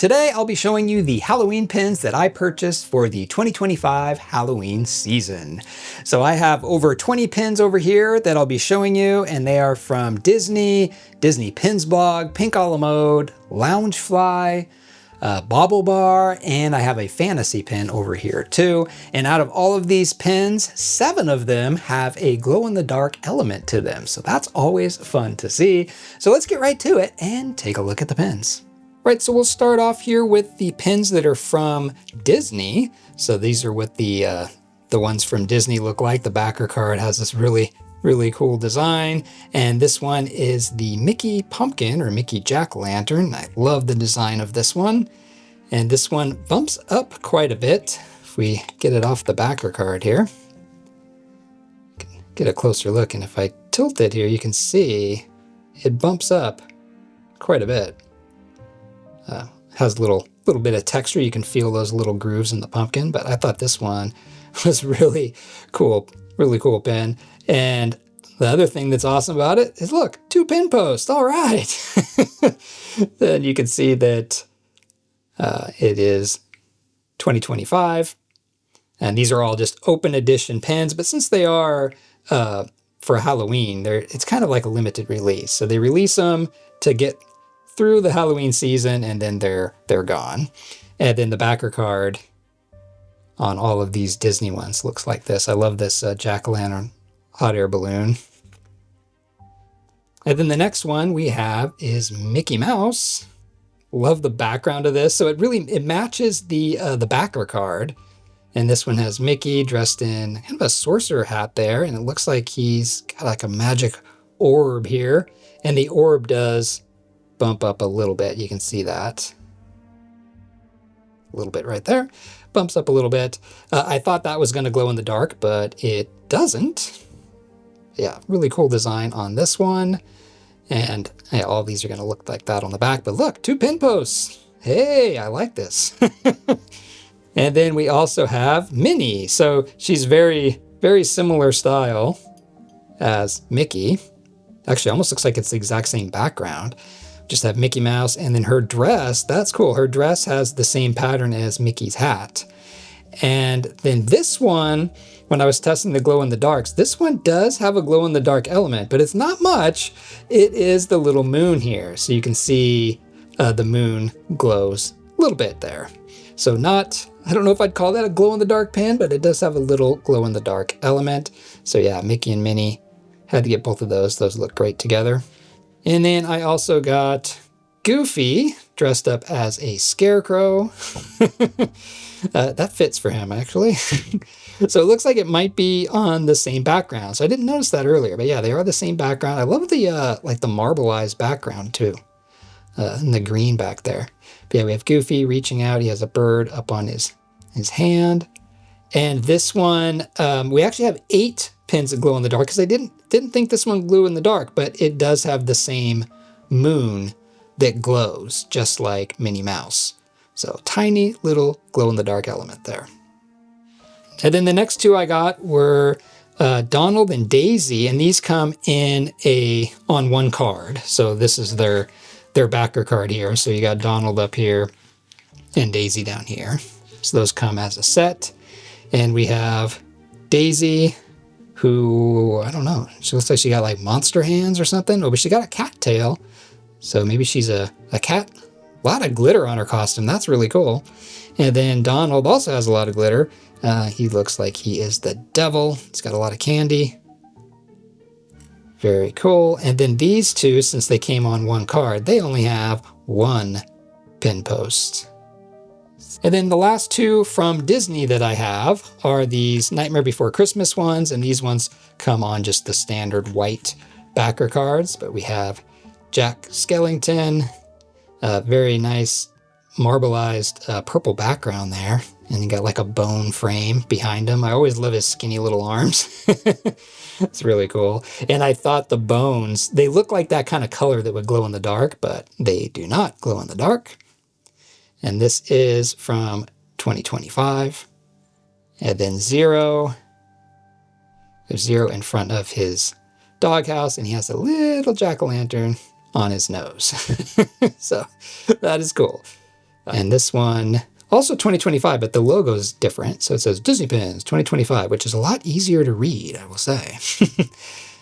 Today I'll be showing you the Halloween pins that I purchased for the 2025 Halloween season. So I have over 20 pins over here that I'll be showing you, and they are from Disney, Disney Pins Blog, Pink a la Mode, Loungefly, Baublebar, and I have a fantasy pin over here too. And out of all of these pins, 7 of them have a glow-in-the-dark element to them. So that's always fun to see. So let's get right to it and take a look at the pins. Right, so we'll start off here with the pins that are from Disney. So these are what the ones from Disney look like. The backer card has this really cool design. And this one is the Mickey Pumpkin or Mickey Jack-o'-lantern. I love the design of this one. And this one bumps up quite a bit. If we get it off the backer card here, get a closer look. And if I tilt it here, you can see it bumps up quite a bit. Has a little bit of texture. You can feel those little grooves in the pumpkin, but I thought this one was really cool pin. And the other thing that's awesome about it is, look, 2 pin posts. All right. Then you can see that it is 2025, and these are all just open edition pins. But since they are for Halloween, it's kind of like a limited release. So they release them to get through the Halloween season, and then they're gone. And then the backer card on all of these Disney ones looks like this. I love this jack-o'-lantern hot air balloon. And then the next one we have is Mickey Mouse. Love the background of this. So it matches the backer card. And this one has Mickey dressed in kind of a sorcerer hat there, and it looks like he's got like a magic orb here. And the orb does bump up a little bit. You can see that. A little bit right there. Bumps up a little bit. I thought that was going to glow in the dark, but it doesn't. Yeah, really cool design on this one. And hey, all these are going to look like that on the back. But look, 2 pin posts. Hey, I like this. And then we also have Minnie. So she's very similar style as Mickey. Actually, almost looks like it's the exact same background. Just have Mickey Mouse, and then her dress, that's cool. Her dress has the same pattern as Mickey's hat. And then this one, when I was testing the glow-in-the-darks, this one does have a glow-in-the-dark element, but it's not much. It is the little moon here. So you can see the moon glows a little bit there. So I don't know if I'd call that a glow-in-the-dark pin, but it does have a little glow-in-the-dark element. So yeah, Mickey and Minnie, had to get both of those. Those look great together. And then I also got Goofy dressed up as a scarecrow. That fits for him, actually. So it looks like it might be on the same background. So I didn't notice that earlier, but yeah, they are the same background. I love the like the marbleized background too, and the green back there. But yeah, we have Goofy reaching out. He has a bird up on his hand. And this one, we actually have 8 pins that glow in the dark, because I didn't think this one glue in the dark, but it does have the same moon that glows, just like Minnie Mouse. So tiny little glow in the dark element there. And then the next 2 I got were Donald and Daisy, and these come on one card. So this is their backer card here. So you got Donald up here and Daisy down here. So those come as a set. And we have Daisy, who, I don't know, she looks like she got like monster hands or something. Oh, but she got a cat tail. So maybe she's a cat. A lot of glitter on her costume. That's really cool. And then Donald also has a lot of glitter. He looks like he is the devil. He's got a lot of candy. Very cool. And then these 2, since they came on one card, they only have 1 pin post. And then the last 2 from Disney that I have are these Nightmare Before Christmas ones, and these ones come on just the standard white backer cards. But we have Jack Skellington, very nice marbleized purple background there, and you got like a bone frame behind him. I always love his skinny little arms. It's really cool. And I thought the bones, they look like that kind of color that would glow in the dark, but they do not glow in the dark. And this is from 2025. And then Zero. There's Zero in front of his doghouse, and he has a little jack-o'-lantern on his nose. So that is cool. And this one, also 2025, but the logo is different. So it says Disney Pins 2025, which is a lot easier to read, I will say.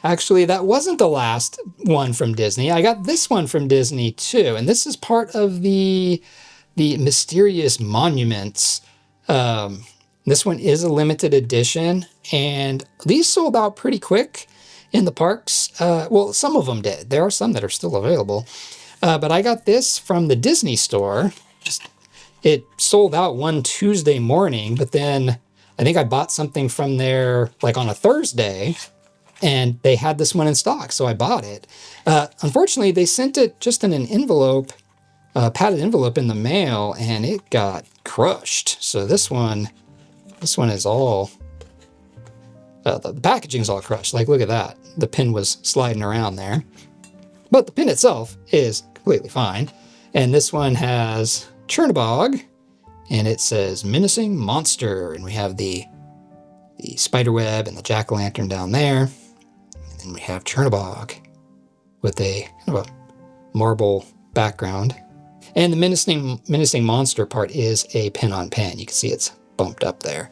Actually, that wasn't the last one from Disney. I got this one from Disney too. And this is part of the Mysterious Monuments. This one is a limited edition, and these sold out pretty quick in the parks. Well, some of them did. There are some that are still available. But I got this from the Disney store. It sold out one Tuesday morning, but then I think I bought something from there like on a Thursday, and they had this one in stock, so I bought it. Unfortunately, they sent it just in an envelope, padded envelope in the mail, and it got crushed. So this one is all, the packaging's all crushed. Like, look at that. The pin was sliding around there. But the pin itself is completely fine. And this one has Chernabog, and it says Menacing Monster. And we have the spiderweb and the jack-o'-lantern down there. And then we have Chernabog with a kind of a marble background. And the menacing monster part is a pin on pin. You can see it's bumped up there.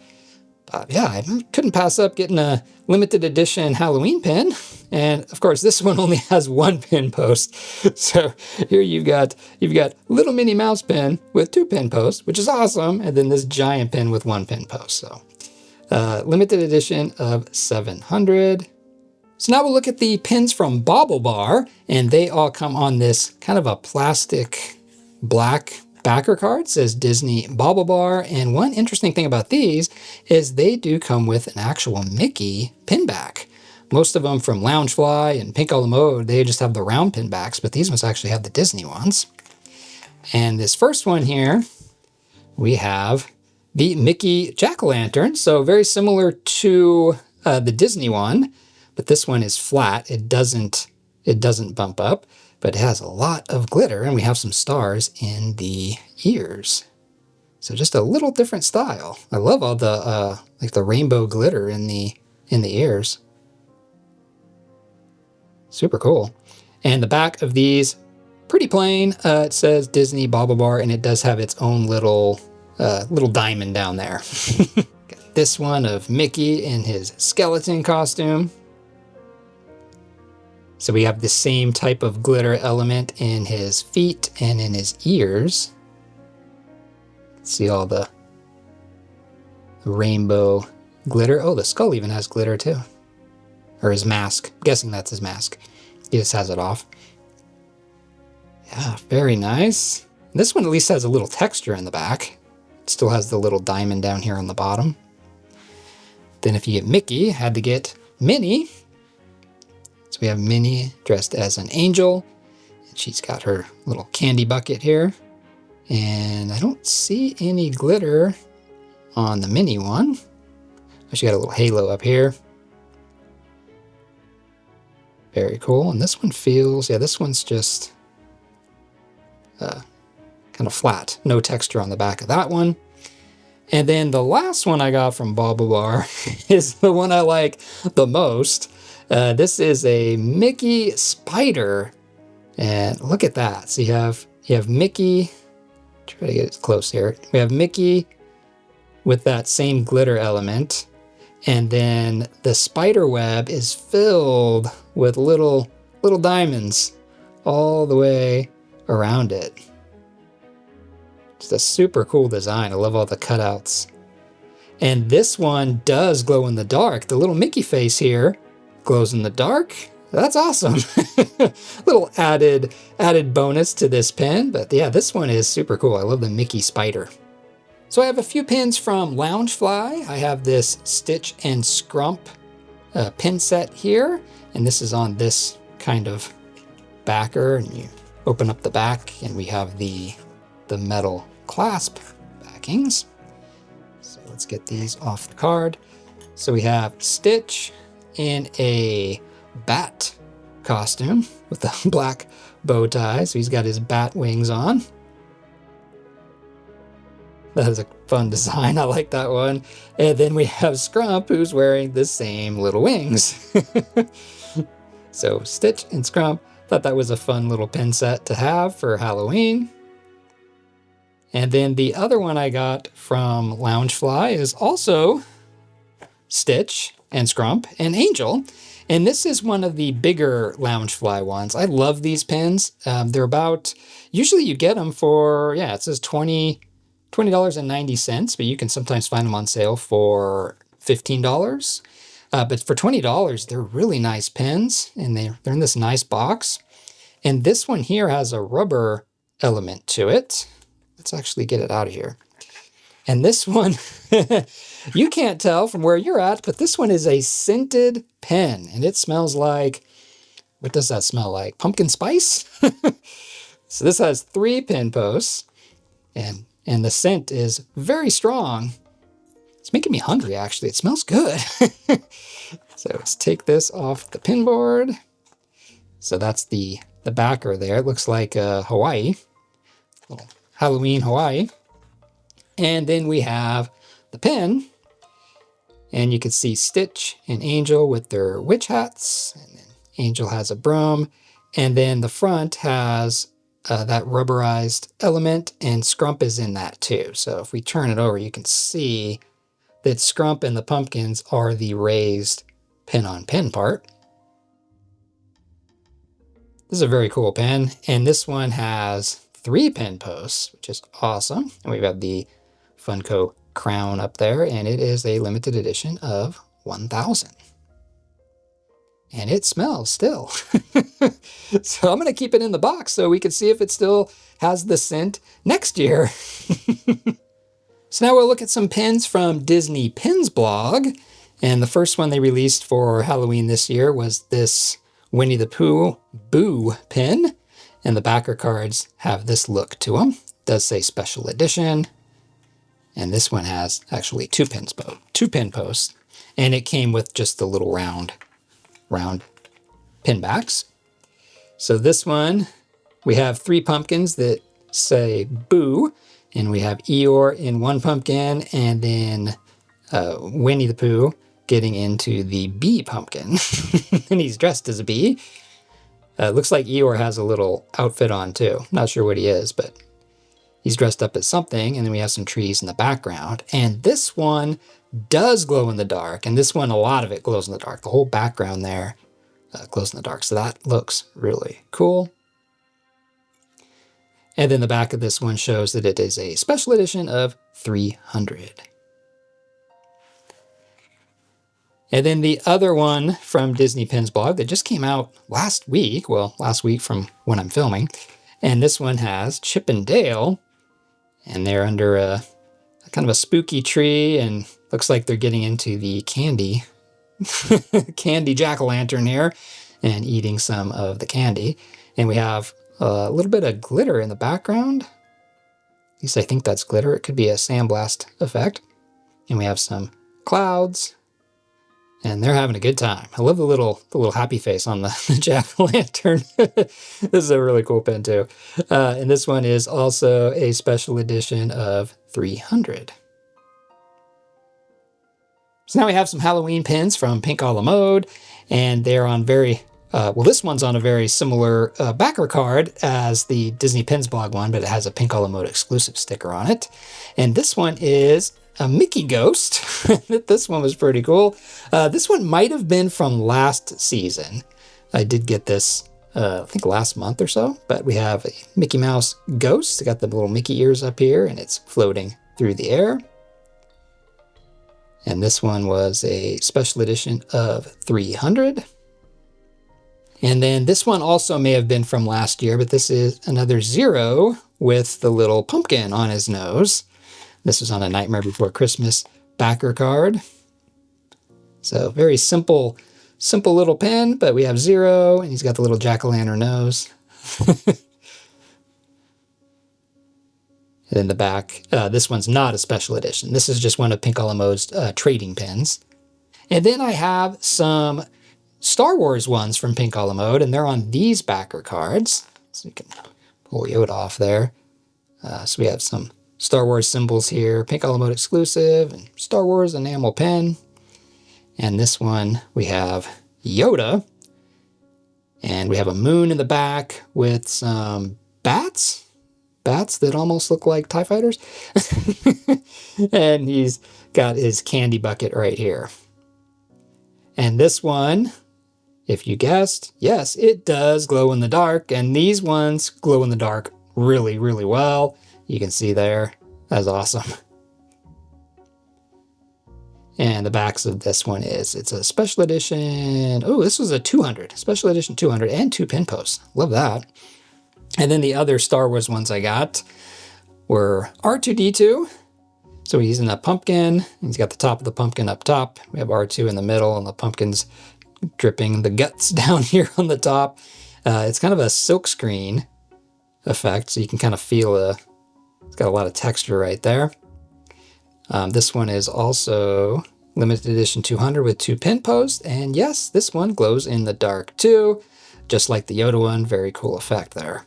Yeah, I couldn't pass up getting a limited edition Halloween pin. And of course, this one only has one pin post. So here you've got little Minnie Mouse pin with 2 pin posts, which is awesome. And then this giant pin with 1 pin post. So limited edition of 700. So now we'll look at the pins from Baublebar, and they all come on this kind of a plastic black backer card. It says Disney Baublebar, and one interesting thing about these is they do come with an actual Mickey pin back. Most of them from Loungefly and Pink a la Mode, they just have the round pin backs, but these ones actually have the Disney ones. And this first one here, we have the Mickey jack-o'-lantern, so very similar to the Disney one, but this one is flat. It doesn't bump up, but it has a lot of glitter, and we have some stars in the ears. So just a little different style. I love all the like the rainbow glitter in the ears. Super cool. And the back of these, pretty plain. It says Disney Baublebar, and it does have its own little diamond down there. Got this one of Mickey in his skeleton costume. So we have the same type of glitter element in his feet and in his ears. See all the rainbow glitter. Oh, the skull even has glitter too. Or his mask. I'm guessing that's his mask. He just has it off. Yeah, very nice. This one at least has a little texture in the back. It still has the little diamond down here on the bottom. Then if you get Mickey, had to get Minnie. So we have Minnie dressed as an angel, and she's got her little candy bucket here. And I don't see any glitter on the Minnie one. She got a little halo up here. Very cool. And this one feels, yeah, this one's just kind of flat. No texture on the back of that one. And then the last one I got from Baublebar is the one I like the most. This is a Mickey spider, and look at that. So you have Mickey. Try to get it close here. We have Mickey with that same glitter element, and then the spider web is filled with little diamonds all the way around it. Just a super cool design. I love all the cutouts. And this one does glow in the dark. The little Mickey face here glows in the dark. That's awesome. Little added bonus to this pin, but yeah, this one is super cool. I love the Mickey spider. So I have a few pins from Loungefly. I have this Stitch and Scrump pin set here, and this is on this kind of backer, and you open up the back, and we have the metal clasp backings. So let's get these off the card. So we have Stitch in a bat costume with the black bow tie. So he's got his bat wings on. That is a fun design. I like that one. And then we have Scrump, who's wearing the same little wings. So Stitch and Scrump, thought that was a fun little pin set to have for Halloween. And then the other one I got from Loungefly is also Stitch and Scrump and Angel. And this is one of the bigger Loungefly ones. I love these pins. They're about, usually you get them for, yeah, it says $20.90, but you can sometimes find them on sale for $15. But for $20, they're really nice pins, and they're in this nice box. And this one here has a rubber element to it. Let's actually get it out of here. And this one, you can't tell from where you're at, but this one is a scented pen, and it smells like, what does that smell like? Pumpkin spice? So this has 3 pin posts, and the scent is very strong. It's making me hungry, actually. It smells good. So let's take this off the pin board. So that's the backer there. It looks like Hawaii, little Halloween Hawaii. And then we have the pin, and you can see Stitch and Angel with their witch hats, and then Angel has a broom, and then the front has that rubberized element, and Scrump is in that too. So if we turn it over, you can see that Scrump and the pumpkins are the raised pin-on-pin part. This is a very cool pen, and this one has 3 pin posts, which is awesome. And we've got the Funko crown up there, and it is a limited edition of 1,000. And it smells still. So I'm going to keep it in the box so we can see if it still has the scent next year. So now we'll look at some pins from Disney Pins blog. And the first one they released for Halloween this year was this Winnie the Pooh Boo pin. And the backer cards have this look to them. It does say special edition. And this one has actually 2 pin posts. And it came with just the little round pin backs. So this one, we have 3 pumpkins that say Boo. And we have Eeyore in one pumpkin, and then Winnie the Pooh getting into the bee pumpkin. And he's dressed as a bee. Looks like Eeyore has a little outfit on too. Not sure what he is, but he's dressed up as something. And then we have some trees in the background. And this one does glow in the dark. And this one, a lot of it glows in the dark. The whole background there glows in the dark. So that looks really cool. And then the back of this one shows that it is a special edition of 300. And then the other one from Disney Pins blog that just came out last week, well, last week from when I'm filming, and this one has Chip and Dale, and they're under a kind of a spooky tree, and looks like they're getting into the candy jack-o'-lantern here, and eating some of the candy. And we have a little bit of glitter in the background. At least I think that's glitter. It could be a sandblast effect. And we have some clouds. And they're having a good time. I love the little happy face on the jack-o'-lantern. This is a really cool pen too. And this one is also a special edition of 300. So now we have some Halloween pins from Pink a la Mode. And they're on very... well, this one's on a very similar backer card as the Disney Pins blog one, but it has a Pink a la Mode exclusive sticker on it. And this one is a Mickey ghost. This one was pretty cool. This one might have been from last season. I did get this, I think last month or so, but we have a Mickey Mouse ghost. It's got the little Mickey ears up here, and it's floating through the air. And this one was a special edition of 300. And then this one also may have been from last year, but this is another Zero with the little pumpkin on his nose. This was on a Nightmare Before Christmas backer card. So very simple little pen, but we have Zero, and he's got the little jack-o'-lantern nose. And in the back, this one's not a special edition. This is just one of Pink a la Mode's trading pins. And then I have some Star Wars ones from Pink a la Mode, and they're on these backer cards. So you can pull Yoda off there. So we have some Star Wars symbols here, Pink a la Mode exclusive, and Star Wars enamel pen. And this one, we have Yoda. And we have a moon in the back with some bats. bats that almost look like TIE fighters. And he's got his candy bucket right here. And this one, if you guessed, yes, it does glow in the dark. And these ones glow in the dark really, really well. You can see there. That's awesome. And the backs of this one it's a special edition. Oh, this was a 200, special edition 200 and 2 pin posts. Love that. And then the other Star Wars ones I got were R2-D2. So he's in a pumpkin. He's got the top of the pumpkin up top. We have R2 in the middle, and the pumpkin's dripping the guts down here on the top. It's kind of a silk screen effect, so you can kind of feel it's got a lot of texture right there. This one is also limited edition 200 with 2 pin posts. And yes, this one glows in the dark too, just like the Yoda one. Very cool effect there.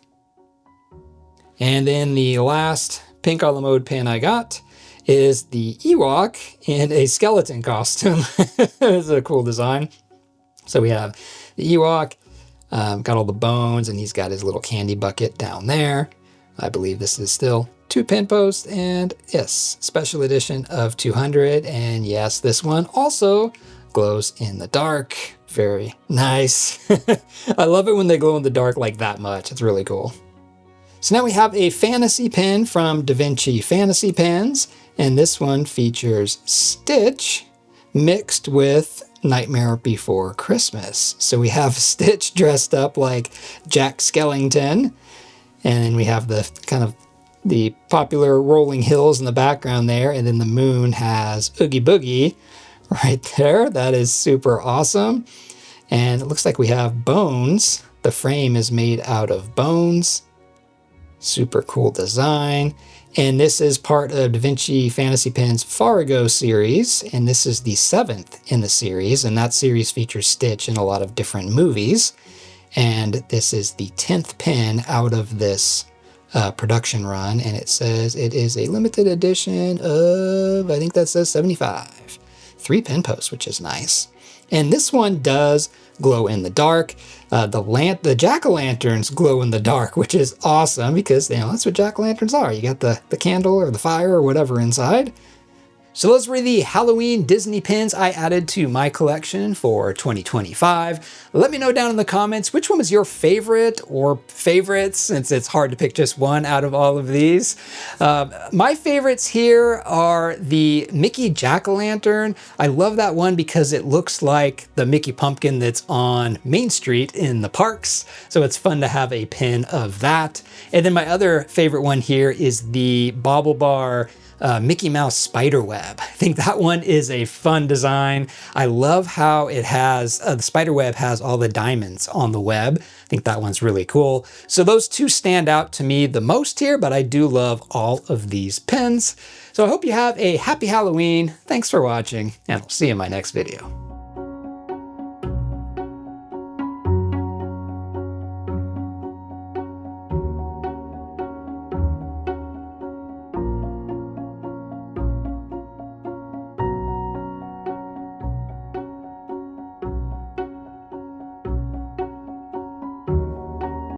And then the last pink a la mode pin I got is the Ewok in a skeleton costume. It's a cool design. So we have the Ewok, got all the bones, and he's got his little candy bucket down there. I believe this is still 2 pin posts, and yes, special edition of 200. And yes, this one also glows in the dark. Very nice. I love it when they glow in the dark like that much. It's really cool. So now we have a fantasy pin from Davinci Fantasy Pins, and this one features Stitch mixed with Nightmare Before Christmas. So we have Stitch dressed up like Jack Skellington, and then we have the kind of the popular rolling hills in the background there, and then the moon has Oogie Boogie right there. That is super awesome. And it looks like we have bones. The frame is made out of bones. Super cool design. And this is part of Davinci Fantasy Pins Farrago series, and this is the 7th in the series, and that series features Stitch in a lot of different movies. And this is the 10th pin out of this production run, and it says it is a limited edition of, I think that says 75. 3 pin posts, which is nice. And this one does glow in the dark. The jack-o'-lanterns glow in the dark, which is awesome because, you know, that's what jack-o'-lanterns are. You got the candle or the fire or whatever inside. So those were the Halloween Disney pins I added to my collection for 2025. Let me know down in the comments which one was your favorite or favorites, since it's hard to pick just one out of all of these. My favorites here are the Mickey Jack-o'-lantern. I love that one because it looks like the Mickey pumpkin that's on Main Street in the parks. So it's fun to have a pin of that. And then my other favorite one here is the Baublebar Mickey Mouse spider web. I think that one is a fun design. I love how it has, the spider web has all the diamonds on the web. I think that one's really cool. So those two stand out to me the most here, but I do love all of these pins. So I hope you have a happy Halloween. Thanks for watching, and I'll see you in my next video.